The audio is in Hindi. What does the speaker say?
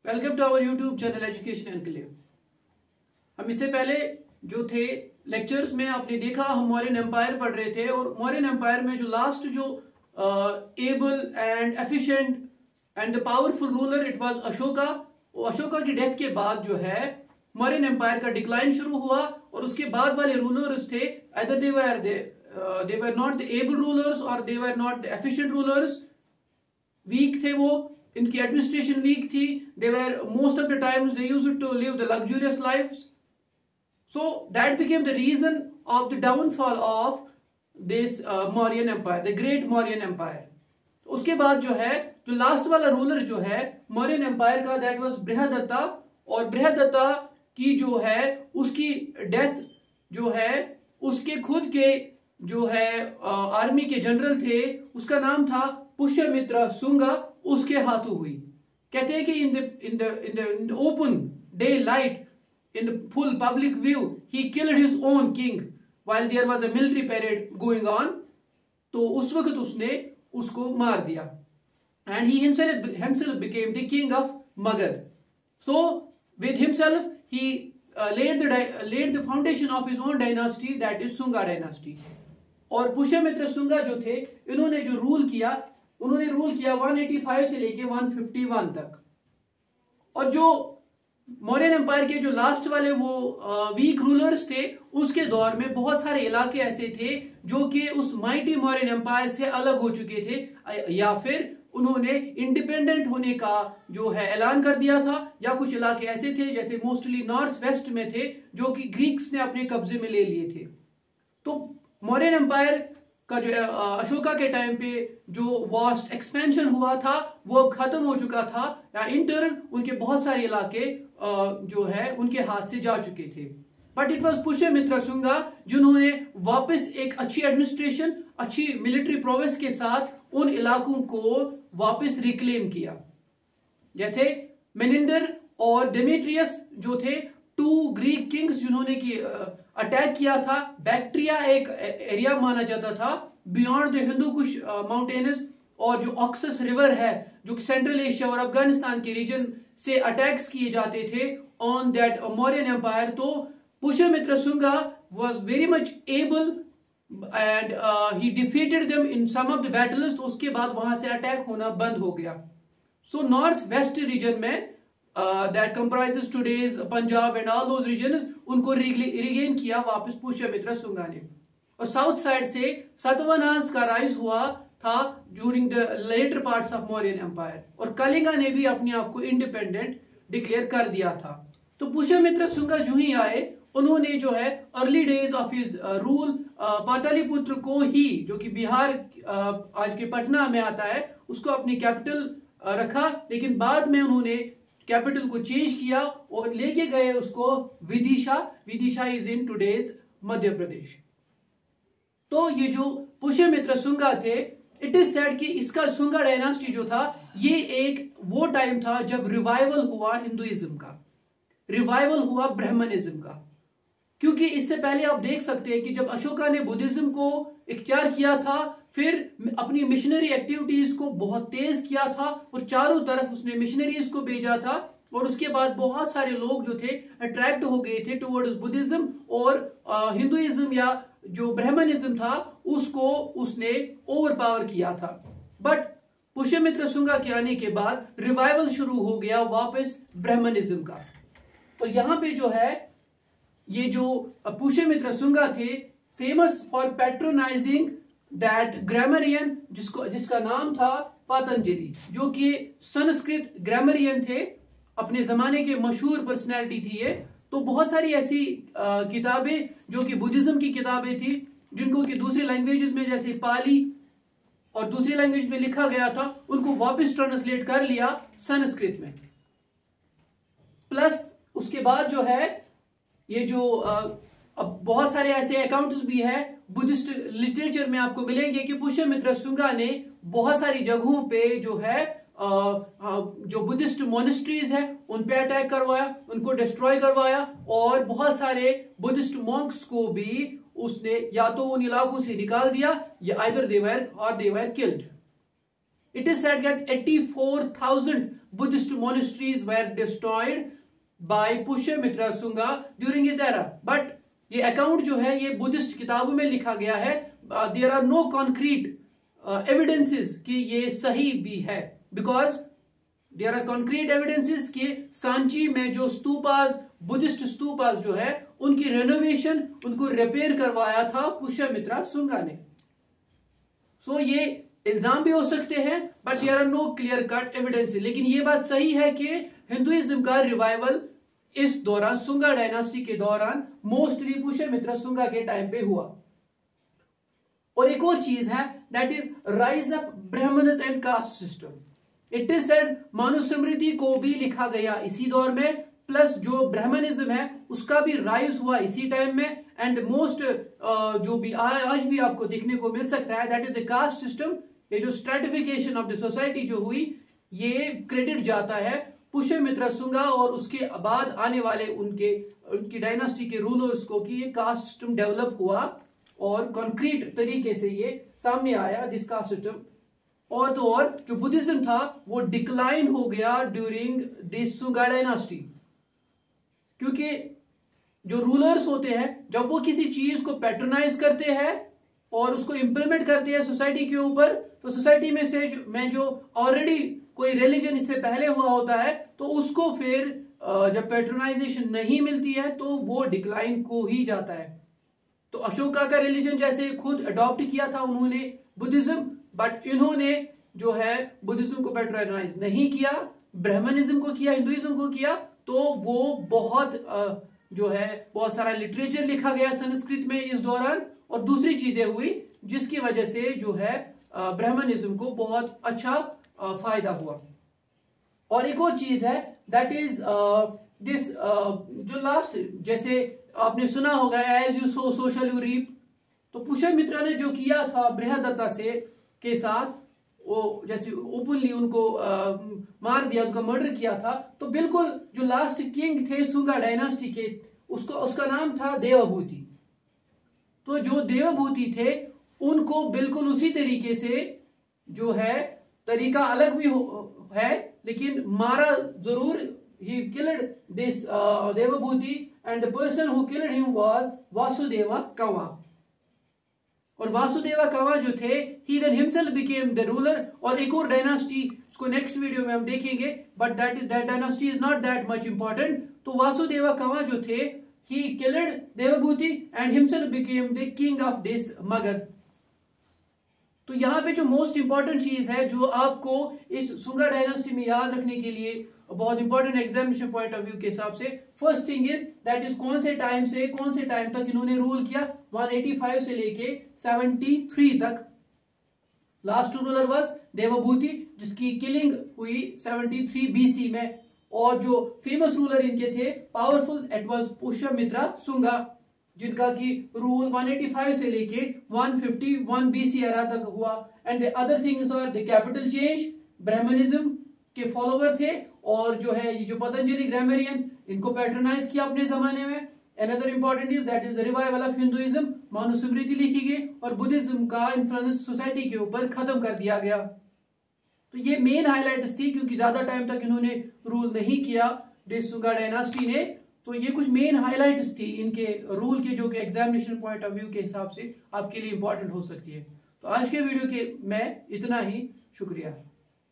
Welcome to our YouTube channel education enclave. हम इससे पहले जो थे लेक्चर्स में आपने देखा हम मौर्यन एम्पायर पढ़ रहे थे और मौर्यन एम्पायर में जो लास्ट जो able and efficient and the powerful ruler it was Ashoka. Ashoka की डेथ के बाद जो है मौर्यन एम्पायर का डिक्लाइन शुरू हुआ और उसके बाद वाले रूलर्स थे either they were not the able rulers or they were not the efficient rulers। Weak थे वो, इनकी एडमिनिस्ट्रेशन वीक थी। they were most of the times they used to live the luxurious lives, so that became the reason of the downfall of this Mauryan empire, the great Mauryan empire। उसके बाद जो है जो लास्ट वाला रूलर जो है मौर्यन एम्पायर का दैट वाज बृहदत्ता। और बृहदत्ता की जो है उसकी डेथ जो है उसके खुद के जो है आर्मी के जनरल थे उसका नाम था पुष्यमित्र शुंगा, उसके हाथों हुई। कहते हैं कि in the open daylight in the full public view he killed his own king while there was a military parade going on. तो उस वक्त उसने उसको मार दिया and he himself became the king of Magad। So with himself he laid the foundation of his own dynasty, that is Sunga dynasty। और पुष्यमित्र शुंगा जो थे इन्होंने जो रूल किया 185 से लेके 151 तक। और जो मौर्यन एम्पायर के जो लास्ट वाले वो वीक रूलर्स थे उसके दौर में बहुत सारे इलाके ऐसे थे जो कि उस माइटी मौर्यन एम्पायर से अलग हो चुके थे या फिर उन्होंने इंडिपेंडेंट होने का जो है ऐलान कर दिया था, या कुछ इलाके ऐसे थे जैसे मोस्टली नॉर्थ वेस्ट में थे जो कि ग्रीक्स ने अपने कब्जे में ले लिए थे। तो मौर्यन एम्पायर का जो अशोका के टाइम पे जो वास्ट एक्सपेंशन हुआ था वो अब खत्म हो चुका था, या इंटर्न उनके बहुत सारे इलाके जो है उनके हाथ से जा चुके थे। But it was Pushyamitra Shunga जिन्होंने वापस एक अच्छी एडमिनिस्ट्रेशन, अच्छी मिलिट्री प्रोविंस के साथ उन इलाकों को वापस रिक्लेम किया। जैसे मेनिंडर और डेमेट्रियस जो थे टू ग्रीक किंग्स जिन्होंने की अटैक किया था। बैक्ट्रिया एक एरिया माना जाता था beyond the Hindu Kush mountains, और जो ऑक्सस रिवर है जो सेंट्रल एशिया और अफगानिस्तान के रीजन से अटैक्स किए जाते थे ऑन दैट मौर्यन एम्पायर। तो Pushyamitra Shunga was very much able and he defeated them in some of the battles. तो उसके बाद वहां से अटैक होना बंद हो गया। सो नॉर्थ वेस्ट रीजन में that comprises today's Punjab and all those regions उनको रिगेन किया वापस पुष्यमित्र शुंगा ने। और साउथ साइड से सातवाहनास का राइज हुआ था during the later parts of Mauryan empire, और कलिंगा ने भी अपने आप को इंडिपेंडेंट डिक्लेयर कर दिया था। तो पुष्यमित्र शुंगा जो ही आए उन्होंने जो है early days of his rule Pataliputra को ही, जो कि बिहार आज के पटना में आता है, उसको अपनी कैपिटल रखा। लेकिन बाद में उन्होंने कैपिटल को चेंज किया और लेके गए उसको Vidisha. Vidisha is in today's Madhya Pradesh. तो ये जो पुष्यमित्र शुंगा थे, इट इज सेड कि इसका शुंगा डायनास्टी जो था ये एक वो टाइम था जब रिवाइवल हुआ हिंदुइज्म का, रिवाइवल हुआ ब्राह्मणिज्म का। क्योंकि इससे पहले आप देख सकते हैं कि जब अशोका ने बुद्धिज्म को इख्तियार किया था, फिर अपनी मिशनरी एक्टिविटीज को बहुत तेज किया था और चारों तरफ उसने मिशनरीज को भेजा था, और उसके बाद बहुत सारे लोग जो थे अट्रैक्ट हो गए थे टुवर्ड्स बुद्धिज्म, और हिंदुइज्म या जो ब्राह्मणिज्म था उसको उसने ओवरपावर किया था। बट पुष्यमित्र शुंगा के आने के बाद रिवाइवल शुरू हो गया वापस ब्राह्मणिज्म का। तो यहां पे जो है ये जो पुष्यमित्र शुंगा थे फेमस फॉर पैट्रोनाइजिंग दैट ग्रामरियन जिसका नाम था पतंजलि, जो कि संस्कृत ग्रामरियन थे, अपने जमाने के मशहूर पर्सनैलिटी थी ये। तो बहुत सारी ऐसी किताबें जो कि बुद्धिज्म की किताबें थी जिनको कि दूसरी लैंग्वेजेस में जैसे पाली और दूसरी लैंग्वेज में लिखा गया था उनको वापस ट्रांसलेट कर लिया संस्कृत में। प्लस उसके बाद जो है ये जो अब बहुत सारे ऐसे अकाउंट्स भी है बुद्धिस्ट लिटरेचर में आपको मिलेंगे कि पुष्यमित्र शुंगा ने बहुत सारी जगहों पे जो है जो बुद्धिस्ट मोनेस्ट्रीज है उन पे अटैक करवाया, उनको डिस्ट्रॉय करवाया, और बहुत सारे बुद्धिस्ट मॉन्क्स को भी उसने या तो उन इलाकों से निकाल दिया या either they were killed. It is said that 84,000 Buddhist monasteries were destroyed by Pushyamitra Shunga during his era. But ये अकाउंट जो है ये बुद्धिस्ट किताबों में लिखा गया है. There are no concrete evidences कि ये सही भी है, because there are concrete evidences कि सांची में जो स्तूपास, बुद्धिस्ट स्तूपास जो है, उनकी रेनोवेशन, उनको रिपेयर करवाया था पुष्यमित्रा शुंगा ने. सो ये इल्जाम भी हो सकते हैं, but there are no clear cut evidences. लेकिन ये बात सही है कि हिंदुइज्म का रिवाइवल इस दौरान, शुंगा डायनास्टी के दौरान, मोस्टली पुष्यमित्रा शुंगा के टाइम पे हुआ. और एक और चीज है, that is rise up Brahmans and caste system. It is said Manusmriti को भी लिखा गया इसी दौर में, प्लस जो ब्राह्मणिज्म है उसका भी राइज हुआ इसी टाइम में. एंड मोस्ट जो भी आज भी आपको देखने को मिल सकता है, that is the caste system. ये जो स्ट्रेटिफिकेशन ऑफ द सोसाइटी जो हुई, ये क्रेडिट जाता है पुष्यमित्रा शुंगा और उसके बाद आने वाले उनकी डायनास्टी के रूलर्स को, कि ये कास्ट सिस्टम डेवलप हुआ और कॉन्क्रीट तरीके से ये सामने आया, दिस कास्ट सिस्टम. और तो और जो बुद्धिज्म था वो डिक्लाइन हो गया ड्यूरिंग दिस शुंगा डायनास्टी, क्योंकि जो रूलर्स होते हैं जब वो किसी चीज को पैट्रोनाइज करते हैं और उसको इंप्लीमेंट करते हैं सोसाइटी के ऊपर, तो सोसाइटी में से जो ऑलरेडी कोई रिलीजन इससे पहले हुआ होता है, तो उसको फिर जब पैट्रोनाइजेशन नहीं मिलती है तो वो डिक्लाइन को ही जाता है. तो अशोका का रिलीजन जैसे खुद अडॉप्ट किया था उन्होंने बुद्धिज्म, बट इन्होंने जो है बुद्धिज्म को पैट्रोनाइज नहीं किया, ब्राह्मणिज्म को किया, हिंदुइज्म को किया. तो वो बहुत सारा लिटरेचर लिखा गया संस्कृत में इस दौरान, और दूसरी चीजें हुई जिसकी वजह से जो है ब्राह्मणिज्म को बहुत अच्छा फायदा हुआ. और एक और चीज है, दैट इज दिस जो लास्ट, जैसे आपने सुना होगा as you sow so shall you reap. तो पुष्यमित्रा ने जो किया था बृहदत्ता से के साथ, वो जैसे ओपनली उनको मार दिया, उनका मर्डर किया था. तो बिल्कुल जो लास्ट किंग थे शुंगा डायनास्टी के, उसका नाम था देवभूति. तो जो देवभूति थे उनको बिल्कुल उसी तरीके से जो है, तरीका अलग भी है, लेकिन मारा जरूर. He killed this Devabhuti and the person who killed him was Vasudeva Kanva. और वासुदेवा कंवा जो थे, he then himself became the ruler. और एक और डायनास्टी, उसको नेक्स्ट वीडियो में हम देखेंगे, but that dynasty is not that much important. तो वासुदेवा कंवा जो थे, he killed Devabhuti and himself became the king of this Magadh. तो यहां पे जो मोस्ट इंपॉर्टेंट चीज है जो आपको इस शुंगा डायनास्टी में याद रखने के लिए बहुत important examination point of view के हिसाब से, first thing is that is कौन से टाइम से कौन से टाइम तक इन्होंने रूल किया. 185 से लेके 73 तक. लास्ट रूलर वाज देवभूति, जिसकी किलिंग हुई 73 BC में. और जो फेमस रूलर इनके थे, powerful, it was Pushyamitra Shunga, जिनका की रूल 185 से लेके 151 BC एरा तक हुआ. And the other things are the capital change, Brahmanism के फॉलोवर थे, और जो है ये जो पतंजलि ग्रामरियन, इनको पैट्रोनाइज किया अपने जमाने में. Another important is that is the revival of Hinduism, Manusmriti लिखी गई और बुद्धिज्म का इन्फ्लुएंस सोसाइटी के ऊपर खत्म कर दिया गया. तो ये मेन हाईलाइट्स थी, क्योंकि ज्यादा टाइम तक इन्होंने रूल नहीं किया दिस शुंगा डायनास्टी ने. तो ये कुछ मेन हाईलाइट्स थी इनके रूल के, जो कि एग्जामिनेशन पॉइंट ऑफ व्यू के हिसाब से आपके लिए इंपॉर्टेंट हो सकती है. तो आज के वीडियो के में इतना ही. शुक्रिया.